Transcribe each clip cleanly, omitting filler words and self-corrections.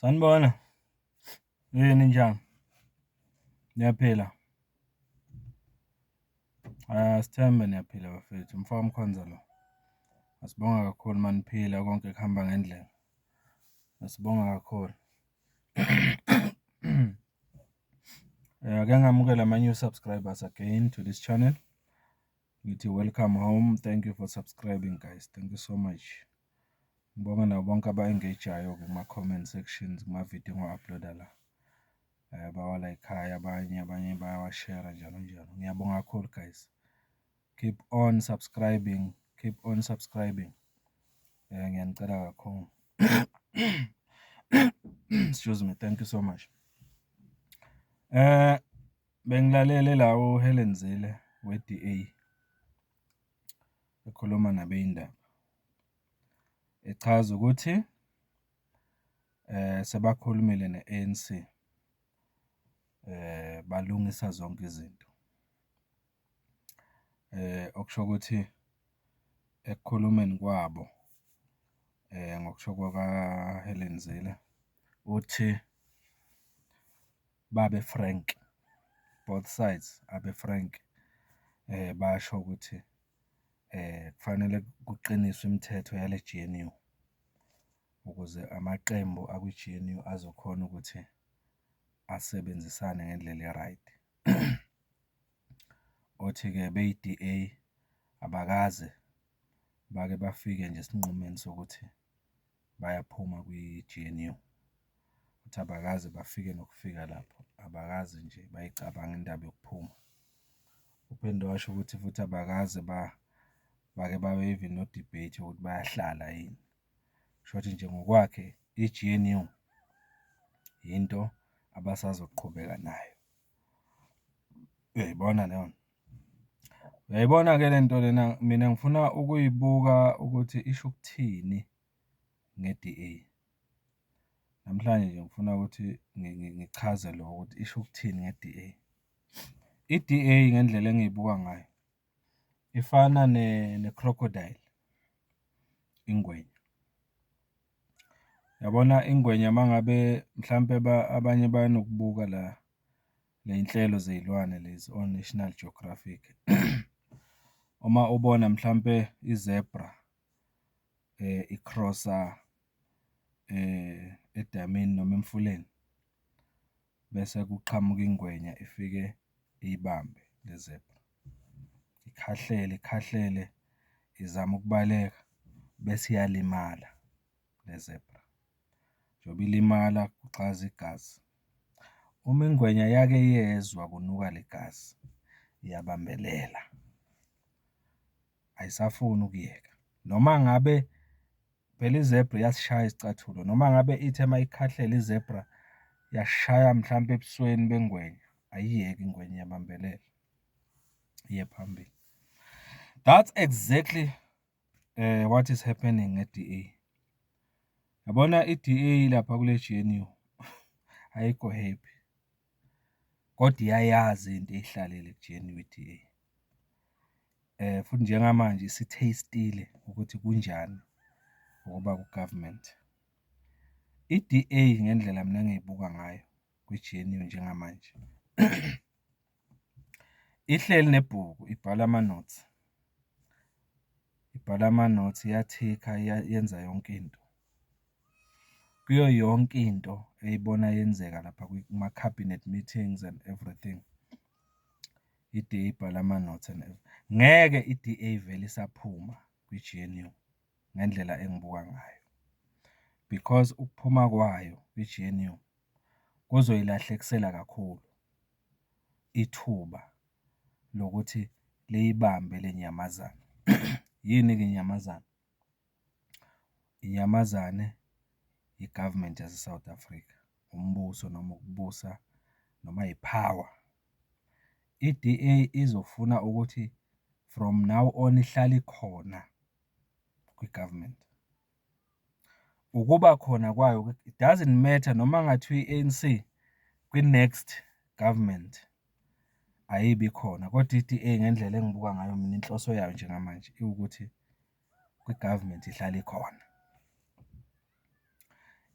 Sanibona. Yini njani? Niyaphila? Sithembe niyaphila bafethu. Mfaka Mkhonza lo. Asibonga kakhulu maniphila konke kuhamba ngendlela. Asibonga kakhulu. Ake ngamukela ama-new subscribers again to this channel. Ngithi welcome home. Thank you for subscribing guys. Thank you so much. Ngibonga nabo bonke aba-engageayo kuma-comment sections kuma-video ngo-uploada la. Bawala ekhaya abanye bayawashare njalo njalo. Ngiyabonga kakhulu guys. Keep on subscribing. Keep on subscribing. Ngiyanicela kakhulu. Excuse me. Thank you so much. Bengilalele la uHelen Zille we-DA ekhuluma nabeyindaba. Echaza ukuthi sebakhulumile ne-ANC balungisa zonke izinto. Okusho ukuthi ekukhulumeni kwabo ngokusho kwaka-Helen Zille uthi babe frank, both sides abe frank, basho ukuthi kufanele kuqiniswe imithetho yale GNU ukuze amaqembu akwi-GNU azokhona ukuthi asebenzisane ngendlela e-right. Othi-ke beyi-DA abakaze bake bafike nje esinqumeni sokuthi bayaphuma kwi-GNU. Uthi abakaze bafike nokufika lapho, abakaze nje bayicabanga indaba yokuphuma. Uphinde washo ukuthi futhi abakaze bake babe even no-debate ukuthi bayahlala yini. Shothi nje ngokwakhe i-GNU into abasazoqhubeka nayo. Uyayibona leyo nto? Uyayibona-ke le nto lena, mina ngifuna ukuyibuka ukuthi isho ukuthini nge-DA. Namhlanje nje ngifuna ukuthi ngichaze lo ukuthi isho ukuthini nge-DA. I-DA ngendlela engiyibuka ngayo ifana ne-crocodile, ingwenya. Yabona ingwenya mangabe mhlampe abanye bayanokubuka le y'nhlelo zey'lwane lezi o-National Geographic. Uma ubona mhlampe i-zebra i-cross-a edamini noma emfuleni, bese kuqhamuka ingwenya ifike iyibambe le zebra. Ikhahlele izama ukubaleka bese iyalimala le zebra. Njengoba ilimala kuxhaza igazi. Uma ingwenya yake yezwa kunuka legazi, iyabambelela. Ayisafuni ukuyeka. Noma ngabe phela izebra iyasishaya isicathulo, noma ngabe ithe mayikhahlela izebra yashaya mhlampe ebusweni bengwenya, ayiyeki ingwenya iyabambelela. Iye phambili. That's exactly what is happening nge-DA. Yabona i-DA lapha kule GNU ayikho happy. Kodwa iyayazi into eyihlalele ku-GNU i-DA. Futhi njengamanje isithastile ukuthi kunjani ukuba ku-government. I-DA ngendlela mina engiyibuka ngayo kwi-GNU njengamanje. Ihleli nebhuku, ibhala ama-notes. Ibhala ama-notes, iyathikha, yenza yonke into. Kuyo yonke into eyibona yenzeka lapha kuma-cabinet meetings and everything. I-DA ibhala ama-notes and everything. Ngeke i-DA vele isaphuma kwi-GNU ngendlela engibuka ngayo. Because ukuphuma kwayo kwi-GNU kuzoyilahlekisela kakhulu ithuba lokuthi liyibambe le nyamazane. Yini-ke inyamazane? Inyamazane i-government yase-South Africa, umbuso noma ukubusa noma i-power. I-DA izofuna ukuthi from now on ihlale khona kwi-government. Ukuba khona kwayo, it doesn't matter noma ngathiwa i-ANC kwi-next government ayibi khona. Kodwa i-DA ngendlela engibuka ngayo mina inhloso yayo njengamanje iwukuthi kwi-government ihlale khona.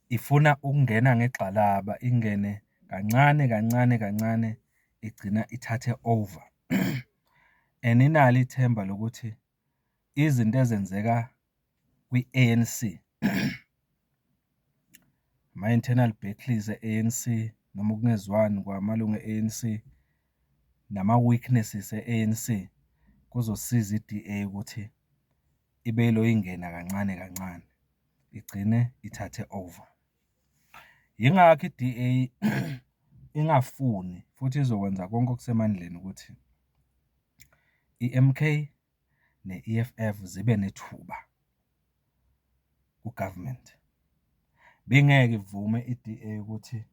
ifuna ukungena ngegxalaba, ingene kancane kancane kancane, igcina ithathe over. And inalo ithemba lokuthi izinto ezenzeka kwi-ANC ama-internal battles e-ANC noma ukungezwani kwamalungu e-ANC nama-weaknesses e-ANC kuzosiza i-DA ukuthi ibe ingena kancane kancane igcine ithathe over. Yingakho i-DA ingafuni futhi izokwenza konke okusemandleni ukuthi i-MK ne-EFF zibe nethuba ku-government. Bingeke ivume i-DA ukuthi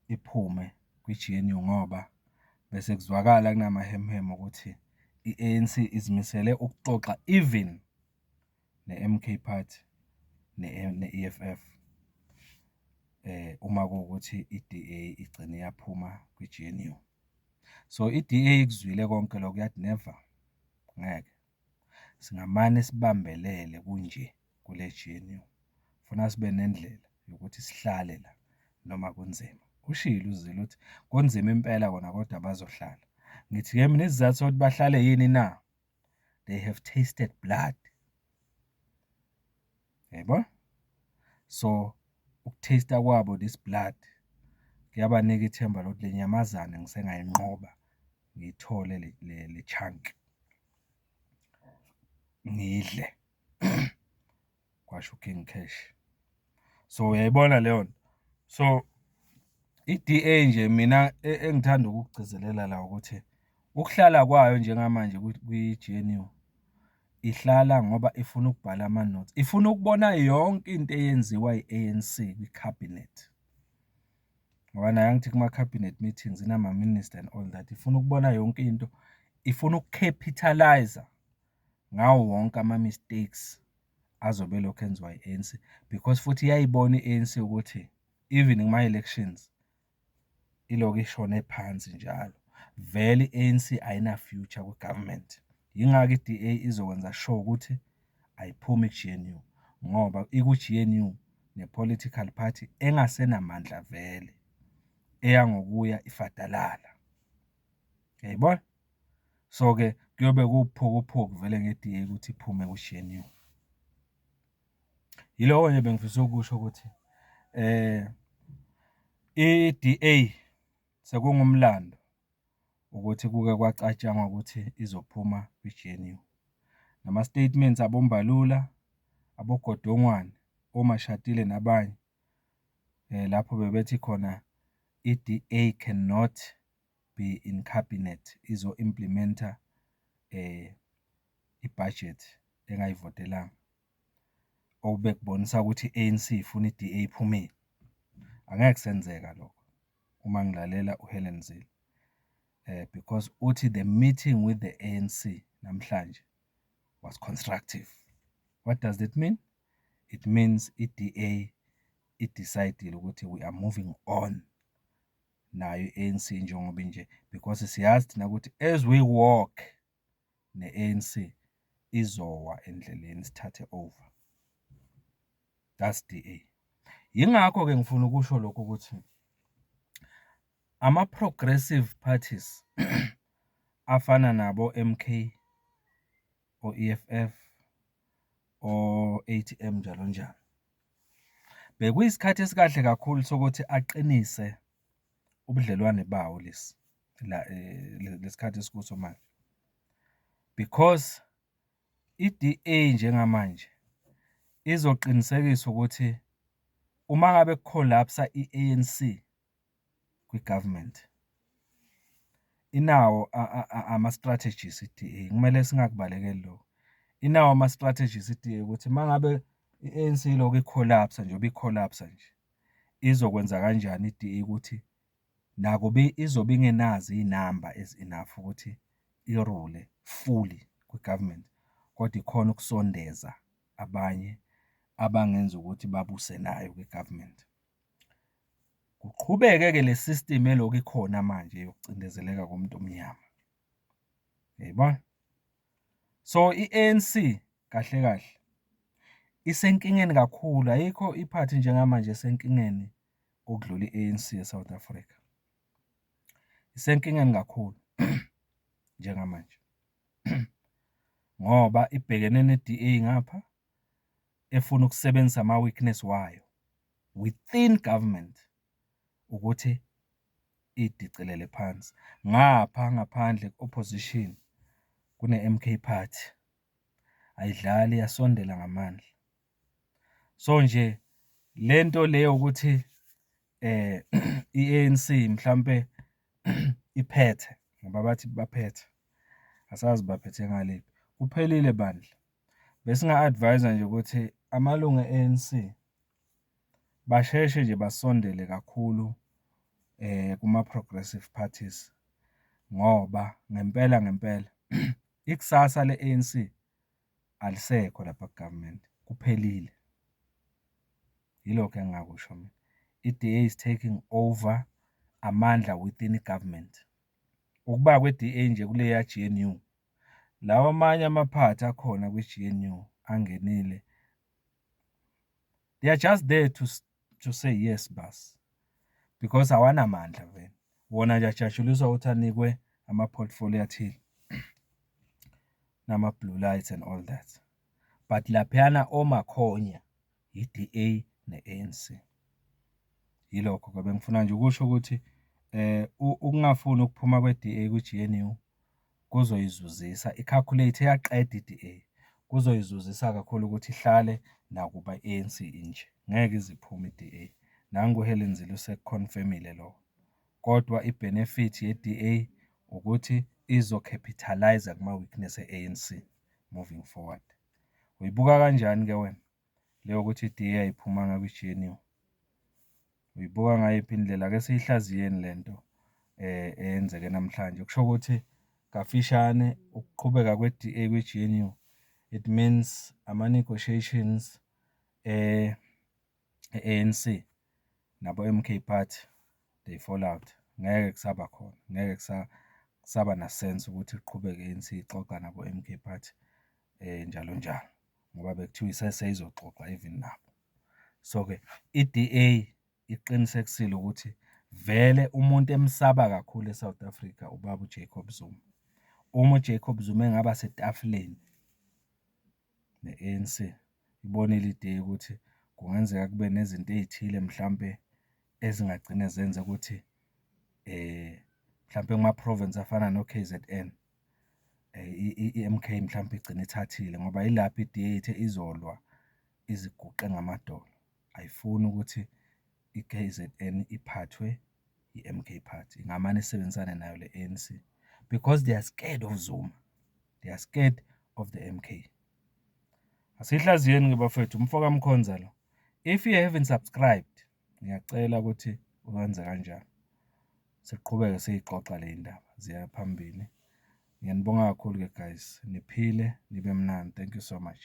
iphume kwi-GNU ngoba bese kuzwakala kunamahemhem ukuthi i-ANC izimisele ukuxoxa even ne-MK party ne-EFF uma kuwukuthi i-DA igcine yaphuma kwi-GNU. So i-DA ikuzwile konke lokho, yathi never, ngeke singamane sibambelele kunje kule GNU, funa sibe nendlela yokuthi sihlale la noma kunzima. Ushilo uZille uthi kunzima impela kona kodwa bazohlala. Ngithi-ke mina isizathu sokuthi bahlale yini na? They have tasted blood. Yebo? So ukutaste kwabo this blood kuyabanika ithemba lokuthi le nyamazane ngisengayinqoba ngiyithole le chunk ngidle. Kwasho uKing Cash. So uyayibona leyo nto. So i-DA nje mina engithanda ukugcizelela la ukuthi ukuhlala kwayo njengamanje kwi-GNU ihlala ngoba ifuna ukubhala ama-notes, ifuna ukubona yonke into eyenziwa yi-ANC kwi-cabinet. Ngoba naye angithi kuma-cabinet meetings inama-minister and all that, ifuna ukubona yonke into, ifuna ukucapitalize ngawo wonke ama-mistakes azobe lokhu enziwa yi-ANC, because futhi iyayibona i-ANC ukuthi even kuma-elections ilokhu ishone phansi njalo. Vele i-ANC ayina future kwi-government. Yingakho i-DA izokwenza sure ukuthi ayiphumi ku-GNU ngoba iku-GNU ne-political party engasenamandla vele, eyangokuya ifadalala. Yayibona? So-ke kuyobe kuwuphukuphuku vele nge-DA ukuthi iphume ku-GNU. Yiloko nje bengifisa ukusho ukuthi i-DA sekungumlando ukuthi kuke kwacatshangwa ukuthi izophuma kwi-GNU. Nama-statements aboMbalula, aboGodongwane, oMashatile nabanye lapho bebethi khona i-DA cannot be in cabinet izo-implementa i-budget engayivotelanga, okubekubonisa ukuthi i-ANC ifuna i-DA iphumile. Angeke kusenzeka lokho uma ngilalela uHelen Zille. Because uthi the meeting with the ANC namhlanje was constructive. What does that mean? It means i-DA decided ukuthi we are moving on nayo i-ANC njengoba inje, because siyazi thina ukuthi as we walk ne-ANC izowa endleleni sithathe over. That's DA. Yingakho-ke ngifuna ukusho lokho ukuthi ama-progressive parties afana nabo-MK, o-EFF, o-ATM njalo njalo, bekuyisikhathi esikahle kakhulu sokuthi aqinise ubudlelwane bawo lesikhathi esikuso manje, because i-DA njengamanje izoqinisekisa ukuthi uma ngabe collapse i-ANC kwi-government inawo ama-strategies i-DA, kumele singakubalekeli lokho. Inawo ama-strategies i-DA ukuthi uma ngabe i-ANC lokho i-collapse njengoba i-collapse nje, izokwenza kanjani i-DA ukuthi nakuba izobe ingenazo iy'namba ezi-enough ukuthi irule fully kwi-government, kodwa ikhona ukusondeza abanye abangenza ukuthi babuse nayo kwi-government. Kuqhubeke-ke le system elokhu ikhona manje yokucindezeleka komuntu omnyama. Yayibona? So i-ANC kahle kahle isenkingeni kakhulu, ayikho iphathi njengamanje esenkingeni okudlula i-ANC eSouth Africa. Isenkingeni kakhulu njengamanje ngoba ibhekene ne-DA ngapha efuna ukusebenzisa ama-weakness wayo within government ukuthi idicilele phansi. Ngapha ngaphandle opposition kune-MK party ayidlali, iyasondela ngamandla. So nje lento leyo ukuthi i-ANC mhlambe iphethe ngoba bathi baphethe, asazi baphethe ngalephi. Kuphelile bandla. Besinga-advise nje ukuthi amalungu e-ANC basheshe nje basondele kakhulu kuma-progressive parties ngoba ngempela ikusasa le-ANC alisekho lapha ku-government, kuphelile. Yilokho engingakusho mina. I-DA is taking over amandla within i-government. Ukuba kwe-DA nje kuleya GNU, lawa amanye amaphathi akhona kwi-GNU angenile, they are just there to say yes bas, because awanamandla vele. Wona nje ajatshuliswa ukuthi anikwe ama-portfolio athile nama-blue lights and all that. But laphayana omakhonya i-DA ne-ANC. Yilokho-ke bengifuna nje ukusho ukuthi ukungafuni ukuphuma kwe-DA kwi-GNU kuzoyizuzisa, i-calculate eyaqeda i-DA kuzoyizuzisa kakhulu ukuthi ihlale nakuba i-ANC inje, ngeke iziphume i-DA. Nangu uHelen Zille usekukhonfemile lo. Kodwa i-benefit ye-DA ukuthi izo-capitalize kuma-weakness e-ANC moving forward. Uyibuka kanjani-ke wena leyo ukuthi i-DA ayiphumanga kwi-GNU? Uyibuka ngayiphi indlela? Ake siyihlaziyeni lento eyenzeke namhlanje. Kusho ukuthi kafishane ukuqhubeka kwe-DA kwi-GNU, it means ama-negotiations e-ANC nabo-MK party they fall out. Ngeke kusaba khona, ngeke kusaba na-sense ukuthi iqhubeke i-ANC ixoxa nabo-MK party njalo njalo ngoba bekuthiwa seyizoxoxa even nabo. So-ke i-DA iqinisekisile ukuthi vele umuntu emsaba kakhulu eSouth Africa ubaba uJacob Zuma. Uma uJacob Zuma engaba setafuleni ne-ANC, ibonile i-DA ukuthi kungenzeka kube nezinto ey'thile mhlampe ezingagcine zenze ukuthi mhlampe kuma-province afana no-KZN i-MK mhlampe igcine ithathile ngoba yilapho i-DA ithe izolwa iziguqe ngamadolo. Ayifuni ukuthi i-KZN iphathwe i-MK party, ingamane isebenzisane nayo le-ANC because they are scared of Zuma, they are scared of the MK. Asihlaziyeni-ke bafethu, umfoka Mkhonza lo. If you haven't subscribed, ngiyacela ukuthi ukwenze kanjalo. Siqhubeke siyixoxa le ndaba, ziya phambili. Ngiyanibonga kakhulu-ke guys, niphile nibe mnandi. Thank you so much.